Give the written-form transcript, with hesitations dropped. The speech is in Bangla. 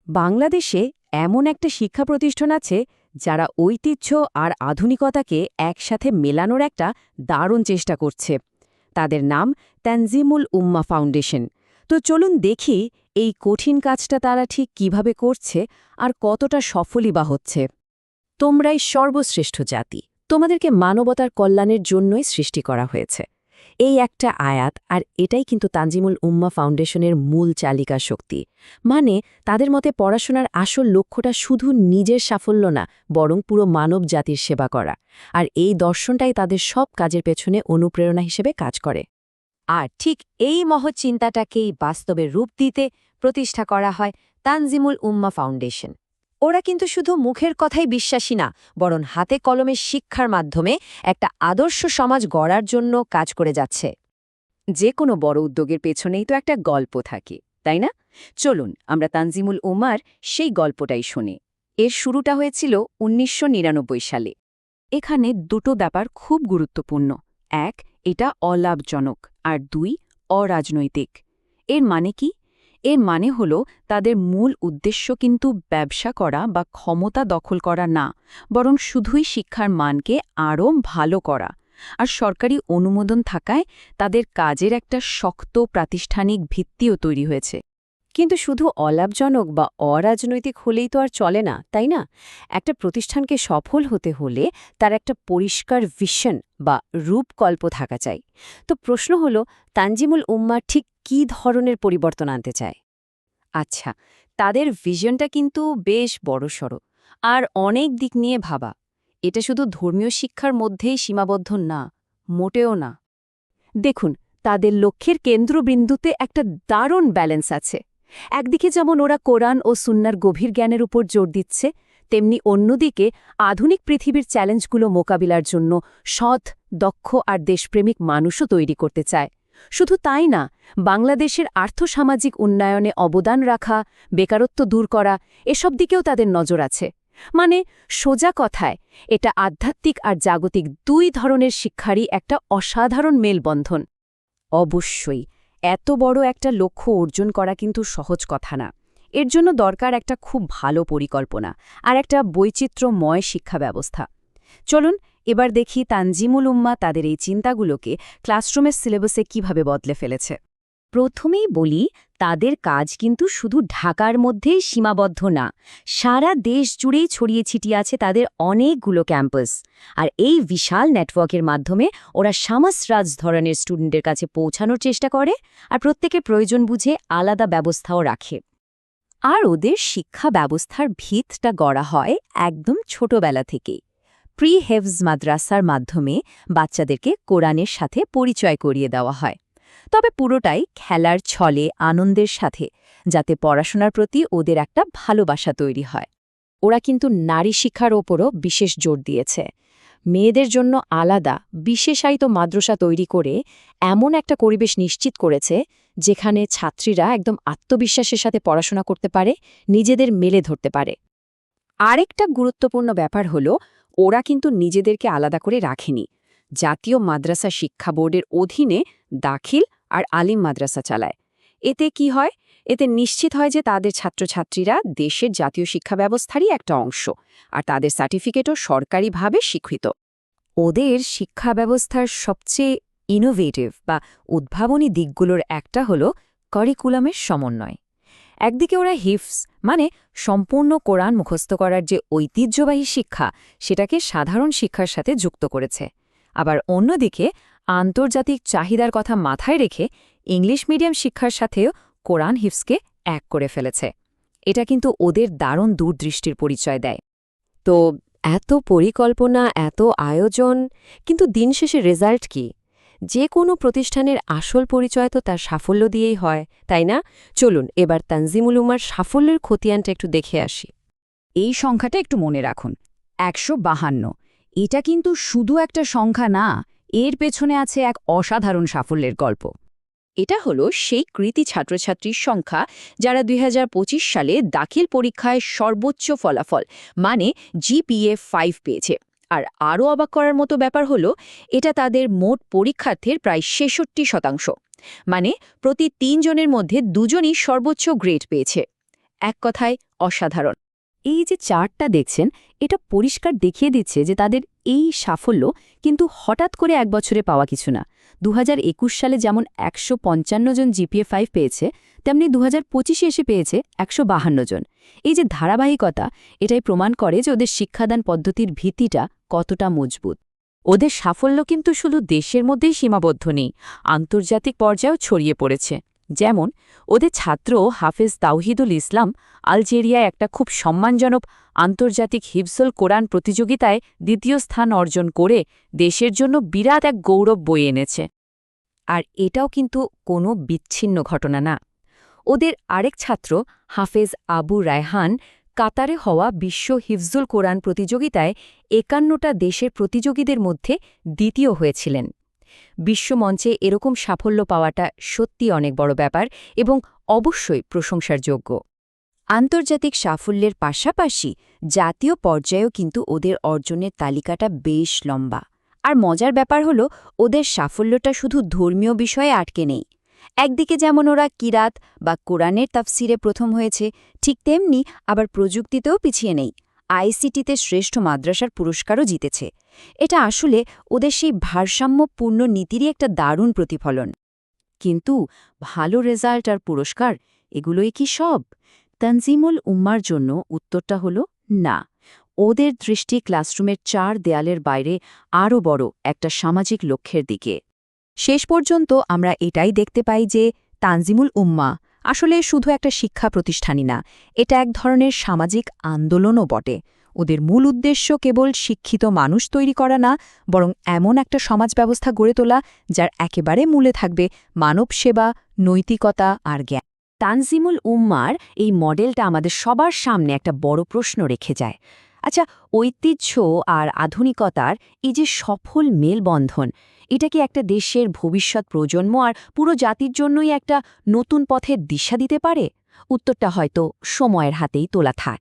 বাংলাদেশে এমন একটা শিক্ষা প্রতিষ্ঠান আছে যারা ঐতিহ্য আর আধুনিকতাকে একসাথে মেলানোর একটা দারুণ চেষ্টা করছে। তাদের নাম তানজিমুল উম্মাহ ফাউন্ডেশন। তো চলুন দেখি এই কঠিন কাজটা তারা ঠিক কিভাবে করছে আর কতটা সফলই বা হচ্ছে। তোমরাই সর্বশ্রেষ্ঠ জাতি, তোমাদেরকে মানবতার কল্যাণের জন্যই সৃষ্টি করা হয়েছে। এই একটা আয়াত, আর এটাই কিন্তু তানজিমুল উম্মাহ ফাউন্ডেশনের মূল চালিকা শক্তি। মানে তাদের মতে পড়াশোনার আসল লক্ষ্যটা শুধু নিজের সাফল্য না, বরং পুরো মানব জাতির সেবা করা। আর এই দর্শনটাই তাদের সব কাজের পেছনে অনুপ্রেরণা হিসেবে কাজ করে। আর ঠিক এই মহৎ চিন্তাটাকেই বাস্তবে রূপ দিতে প্রতিষ্ঠা করা হয় তানজিমুল উম্মাহ ফাউন্ডেশন। ওরা কিন্তু শুধু মুখের কথাই বিশ্বাসী না, বরং হাতে কলমে শিক্ষার মাধ্যমে একটা আদর্শ সমাজ গড়ার জন্য কাজ করে যাচ্ছে। যে কোনো বড় উদ্যোগের পেছনেই তো একটা গল্প থাকে, তাই না? চলুন আমরা তানজিমুল উম্মাহর সেই গল্পটাই শুনি। এর শুরুটা হয়েছিল ১৯৯৯ সালে। এখানে দুটো ব্যাপার খুব গুরুত্বপূর্ণ। এক, এটা অলাভজনক, আর দুই, অরাজনৈতিক। এর মানে কি? এর মানে হল তাদের মূল উদ্দেশ্য কিন্তু ব্যবসা করা বা ক্ষমতা দখল করা না, বরং শুধুই শিক্ষার মানকে আরও ভালো করা। আর সরকারি অনুমোদন থাকায় তাদের কাজের একটা শক্ত প্রাতিষ্ঠানিক ভিত্তিও তৈরি হয়েছে। কিন্তু শুধু অলাভজনক বা অরাজনৈতিক হলেই তো আর চলে না, তাই না? একটা প্রতিষ্ঠানকে সফল হতে হলে তার একটা পরিষ্কার ভিশন বা রূপকল্প থাকা চাই। তো প্রশ্ন হলো, তানজিমুল উম্মাহ ঠিক কী ধরনের পরিবর্তন আনতে চায়? আচ্ছা, তাদের ভিশনটা কিন্তু বেশ বড়সড় আর অনেক দিক নিয়ে ভাবা। এটা শুধু ধর্মীয় শিক্ষার মধ্যেই সীমাবদ্ধ না, মোটেও না। দেখুন, তাদের লক্ষ্যের কেন্দ্রবিন্দুতে একটা দারুণ ব্যালেন্স আছে। একদিকে যেমন ওরা কোরআন ও সুন্নাহর গভীর জ্ঞানের উপর জোর দিচ্ছে, তেমনি অন্যদিকে আধুনিক পৃথিবীর চ্যালেঞ্জগুলো মোকাবিলার জন্য সৎ, দক্ষ আর দেশপ্রেমিক মানুষও তৈরি করতে চায়। শুধু তাই না, বাংলাদেশের আর্থসামাজিক উন্নয়নে অবদান রাখা, বেকারত্ব দূর করা, এসব দিকেও তাদের নজর আছে। মানে সোজা কথায়, এটা আধ্যাত্মিক আর জাগতিক দুই ধরনের শিক্ষারই একটা অসাধারণ মেলবন্ধন। অবশ্যই এত বড় একটা লক্ষ্য অর্জন করা কিন্তু সহজ কথা না। এর জন্য দরকার একটা খুব ভালো পরিকল্পনা আর একটা বৈচিত্র্যময় শিক্ষা ব্যবস্থা। চলুন এবার দেখি তানজিমুল উম্মাহ তাদের এই চিন্তাগুলোকে ক্লাসরুমের সিলেবাসে কিভাবে বদলে ফেলেছে। প্রথমেই বলি, তাদের কাজ কিন্তু শুধু ঢাকার মধ্যেই সীমাবদ্ধ না। সারা দেশ জুড়েই ছড়িয়ে ছিটিয়ে আছে তাদের অনেকগুলো ক্যাম্পাস। আর এই বিশাল নেটওয়ার্কের মাধ্যমে ওরা সামাসরাজ ধরনের স্টুডেন্টের কাছে পৌঁছানোর চেষ্টা করে, আর প্রত্যেকের প্রয়োজন বুঝে আলাদা ব্যবস্থাও রাখে। আর ওদের শিক্ষা ব্যবস্থার ভিতটা গড়া হয় একদম ছোটবেলা থেকেই। প্রি হেফজ মাদ্রাসার মাধ্যমে বাচ্চাদেরকে কোরআনের সাথে পরিচয় করিয়ে দেওয়া হয়, তবে পুরোটাই খেলার ছলে, আনন্দের সাথে, যাতে পড়াশোনার প্রতি ওদের একটা ভালোবাসা তৈরি হয়। ওরা কিন্তু নারী শিক্ষার ওপরও বিশেষ জোর দিয়েছে। মেয়েদের জন্য আলাদা বিশেষায়িত মাদ্রাসা তৈরি করে এমন একটা পরিবেশ নিশ্চিত করেছে যেখানে ছাত্রীরা একদম আত্মবিশ্বাসের সাথে পড়াশোনা করতে পারে, নিজেদের মেলে ধরতে পারে। আরেকটা গুরুত্বপূর্ণ ব্যাপার হলো, ওরা কিন্তু নিজেদেরকে আলাদা করে রাখেনি। জাতীয় মাদ্রাসা শিক্ষা বোর্ডের অধীনে দাখিল আর আলিম মাদ্রাসা চালায়। এতে কি হয়? এতে নিশ্চিত হয় যে তাদের ছাত্রছাত্রীরা দেশের জাতীয় শিক্ষা ব্যবস্থারই একটা অংশ, আর তাদের সার্টিফিকেটও সরকারিভাবে স্বীকৃত। ওদের শিক্ষা ব্যবস্থার সবচেয়ে ইনোভেটিভ বা উদ্ভাবনী দিকগুলোর একটা হলো কারিকুলামের সমন্বয়। একদিকে ওরা হিফজ মানে সম্পূর্ণ কোরআন মুখস্থ করার যে ঐতিহ্যবাহী শিক্ষা, সেটাকে সাধারণ শিক্ষার সাথে যুক্ত করেছে। আবার অন্যদিকে আন্তর্জাতিক চাহিদার কথা মাথায় রেখে ইংলিশ মিডিয়াম শিক্ষার সাথেও কোরআন হিফজকে এক করে ফেলেছে। এটা কিন্তু ওদের দারুণ দূরদৃষ্টির পরিচয় দেয়। তো এত পরিকল্পনা, এত আয়োজন, কিন্তু দিন শেষে রেজাল্ট কি? যে কোনো প্রতিষ্ঠানের আসল পরিচয় তো তার সাফল্য দিয়েই হয়, তাই না? চলুন এবার তানজিমুল উম্মাহর সাফল্যের খতিয়ানটা একটু দেখে আসি। এই সংখ্যাটা একটু মনে রাখুন, ১৫২। এটা কিন্তু শুধু একটা সংখ্যা না, এর পেছনে আছে এক অসাধারণ সাফল্যের গল্প। এটা হলো সেই কৃতী ছাত্রছাত্রীর সংখ্যা যারা ২০২৫ সালে দাখিল পরীক্ষায় সর্বোচ্চ ফলাফল মানে জিপিএ ৫ পেয়েছে। আর আরও অবাক করার মতো ব্যাপার হলো, এটা তাদের মোট পরীক্ষার্থীর প্রায় ৬৬%। মানে প্রতি ৩ জনের মধ্যে ২ জনই সর্বোচ্চ গ্রেড পেয়েছে। এক কথায় অসাধারণ। এই যে চার্টটা দেখছেন, এটা পরিষ্কার দেখিয়ে দিচ্ছে যে তাদের এই সাফল্য কিন্তু হঠাৎ করে এক বছরে পাওয়া কিছু না। 2021 সালে যেমন 155 জন GPA 5 পেয়েছে, তেমনি 2025 এসে পেয়েছে 152 জন। এই যে ধারাবাহিকতা, এটাই প্রমাণ করে যে ওদের শিক্ষাদান পদ্ধতির ভিত্তিটা কতটা মজবুত। ওদের সাফল্য কিন্তু শুধু দেশের মধ্যেই সীমাবদ্ধ নেই, আন্তর্জাতিক পর্যায়েও ছড়িয়ে পড়েছে। যেমন ওদের ছাত্র হাফেজ তাওহিদুল ইসলাম আলজেরিয়ায় একটা খুব সম্মানজনক আন্তর্জাতিক হিফজুল কোরআন প্রতিযোগিতায় দ্বিতীয় স্থান অর্জন করে দেশের জন্য বিরাট এক গৌরব বয়ে এনেছে। আর এটাও কিন্তু কোনো বিচ্ছিন্ন ঘটনা না। ওদের আরেক ছাত্র হাফেজ আবু রায়হান কাতারে হওয়া বিশ্ব হিফজুল কোরআন প্রতিযোগিতায় ৫১টা দেশের প্রতিযোগীদের মধ্যে দ্বিতীয় হয়েছিলেন। বিশ্বমঞ্চে এরকম সাফল্য পাওয়াটা সত্যি অনেক বড় ব্যাপার এবং অবশ্যই প্রশংসার যোগ্য। আন্তর্জাতিক সাফল্যের পাশাপাশি জাতীয় পর্যায়েও কিন্তু ওদের অর্জনের তালিকাটা বেশ লম্বা। আর মজার ব্যাপার হলো ওদের সাফল্যটা শুধু ধর্মীয় বিষয়ে আটকে নেই। একদিকে যেমন ওরা কিরাত বা কোরআনের তাফসিরে প্রথম হয়েছে, ঠিক তেমনি আবার প্রযুক্তিতেও পিছিয়ে নেই। আইসিটিতে শ্রেষ্ঠ মাদ্রাসার পুরস্কারও জিতেছে। এটা আসলে ওদের সেই ভারসাম্যপূর্ণ নীতিরই একটা দারুণ প্রতিফলন। কিন্তু ভালো রেজাল্ট আর পুরস্কার, এগুলোই কি সব? তানজিমুল উম্মার জন্য উত্তরটা হলো না। ওদের দৃষ্টি ক্লাসরুমের 4 দেয়ালের বাইরে আরও বড় একটা সামাজিক লক্ষ্যের দিকে। শেষ পর্যন্ত আমরা এটাই দেখতে পাই যে তানজিমুল উম্মা আসলে শুধু একটা শিক্ষা প্রতিষ্ঠানই না, এটা এক ধরনের সামাজিক আন্দোলনও বটে। ওদের মূল উদ্দেশ্য কেবল শিক্ষিত মানুষ তৈরি করা না, বরং এমন একটা সমাজ ব্যবস্থা গড়ে তোলা যার একেবারে মূলে থাকবে মানব সেবা, নৈতিকতা আর জ্ঞান। তানজিমুল উম্মার এই মডেলটা আমাদের সবার সামনে একটা বড় প্রশ্ন রেখে যায়। আচ্ছা, ঐতিহ্য আর আধুনিকতার এই যে সফল মেলবন্ধন, এটা কি একটা দেশের ভবিষ্যৎ প্রজন্ম আর পুরো জাতির জন্যই একটা নতুন পথের দিশা দিতে পারে? উত্তরটা হয়তো সময়ের হাতেই তোলা থাক।